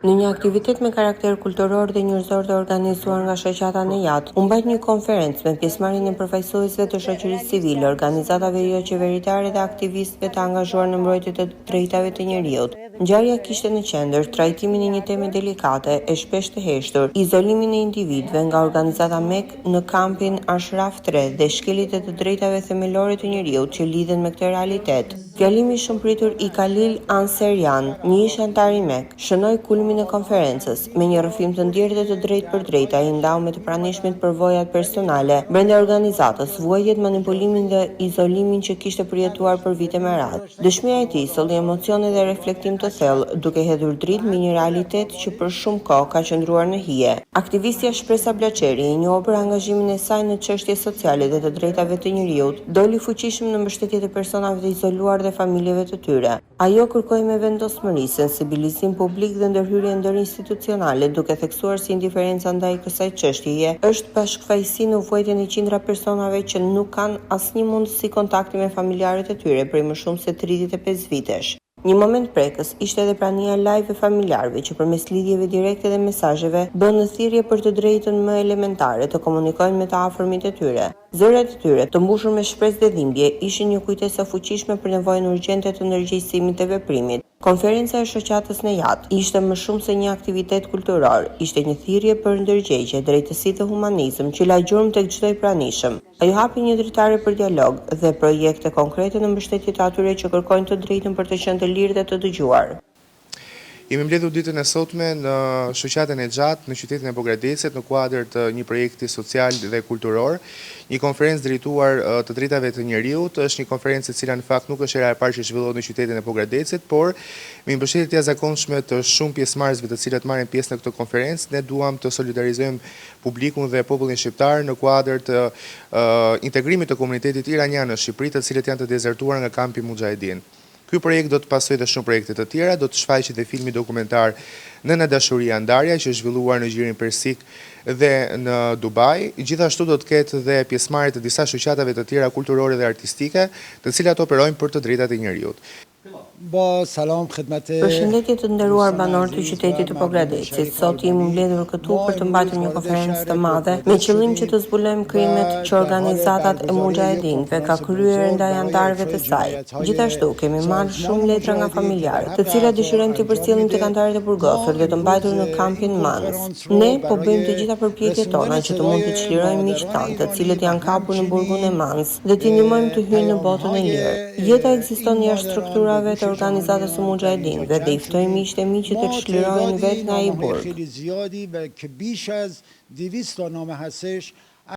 Në një aktivitet me karakter kulturor dhe njerëzor të organizuar nga shoqata Nejat, u mbajt një konferencë me pjesëmarrjen e përfaqësuesve të shoqërisë civile, organizatave jo qeveritare dhe aktivistëve të angazhuar në mbrojtje të drejtave të njerëzit. Ngjarja kishte në qendër trajtimin e një teme delikate e shpesh të heshtur, izolimin e individëve nga organizata MEK në kampin Ashraf 3 dhe shkeljet e të drejtave themelore të njerëzit që lidhen me këtë realitet. Fjalimi i shumëpritur i Khalil Anserian, një ish antar i MEK, shënoi kulmin e konferencës me një rrëfim të ndjerë dhe të drejtë për drejtë, ai ndau me të pranishmit për vojat personale brenda organizatës, vuajtjet, manipulimin dhe izolimin që kishte përjetuar për vite me radhë. Dëshmia e tij solli emocione dhe reflektim të thellë, duke hedhur dritë mbi një realitet që për shumë kohë ka qëndruar në hije. Aktivistja Shpresa Blaçeri, i njohur për angazhimin e saj në çështje sociale dhe të drejtave të njerëzit, doli fuqishëm në mbështetje të personave të izoluar dhe familjeve të tyre. Ajo kërkoi me vendosmëri sensibilizim publik dhe ndërhyrje ndërinstitucionale, duke theksuar si indiferenca ndaj kësaj çështjeje është bashkëfaqësi në vuajtjen e qindra personave që nuk kanë asnjë mundësi kontakti me familjarët e tyre prej më shumë se 35 vitesh. Një moment prekës ishte edhe prania live e familjarëve që përmes lidhjeve direkte dhe mesazheve bënë thirrje për të drejtën më elementare të komunikojnë me të afërmit e tyre. Zërat e tyre, të mbushur me shpresë dhe dhimbje, ishin një kujtesë e fuqishme për nevojën urgjente të ndërgjegjësimit të veprimit. Konferenca e shoqatës Nejat ishte më shumë se një aktivitet kulturor, ishte një thirrje për ndërgjegje, drejtësi dhe humanizëm që la gjurmë tek çdo i pranishëm. Ajo hapi një dritare për dialog dhe projekte konkrete në mbështetje të atyre që kërkojnë të drejtën për të qenë të lirë dhe të dëgjuar. Jemi mbledhur ditën e sotme në shoqatën e gjatë në qytetin e Pogradecit në kuadër të një projekti social dhe kulturor, një konferencë drejtuar të drejtave të njerëzit. Është një konferencë e cila në fakt nuk është hera e parë që zhvillohet në qytetin e Pogradecit, por me mbështetje të jashtëzakonshme të shumë pjesëmarrësve të cilët marrin pjesë në këtë konferencë, ne duam të solidarizojmë publikun dhe popullin shqiptar në kuadër të integrimit të komunitetit iranian në Shqipëri, të cilët janë të dezertuar nga kampi Mujahedin. Ky projekt do të pasojë dhe shumë projekte të tjera, do të shfaqet dhe filmi dokumentar Nëna Dashuria Ndarja që është zhvilluar në gjirin persik dhe në Dubai. Gjithashtu do të ketë dhe pjesëmarrje të disa shoqatave të tjera kulturore dhe artistike, të cilat operojnë për të drejtat e njerëzit. Përshëndetje të nderuar banorë të qytetit të Pogradecit. Sot jemi mbledhur këtu për të mbajtur një konferencë të madhe me qëllim që të zbulojmë krimet që organizatat e Mujahedinëve ka kryer ndaj anëtarëve të saj. Gjithashtu kemi marrë shumë letra nga familjarë, të cilat dëshirojmë të përcjellim tek anëtarët e burgosur dhe të mbajtur në kampin Mans. Ne po bëjmë të gjitha përpjekjet tona që të mund të çlirojmë miqtë tanë, të cilët janë kapur në burgun e Mans, dhe t'i ndihmojmë të hyjnë në botën e lirë. Jeta ekziston jashtë strukturave të organizatës së Mujahedinëve dhe i ftojmë miqtë e mi që të çlirohen vetë nga ai burg.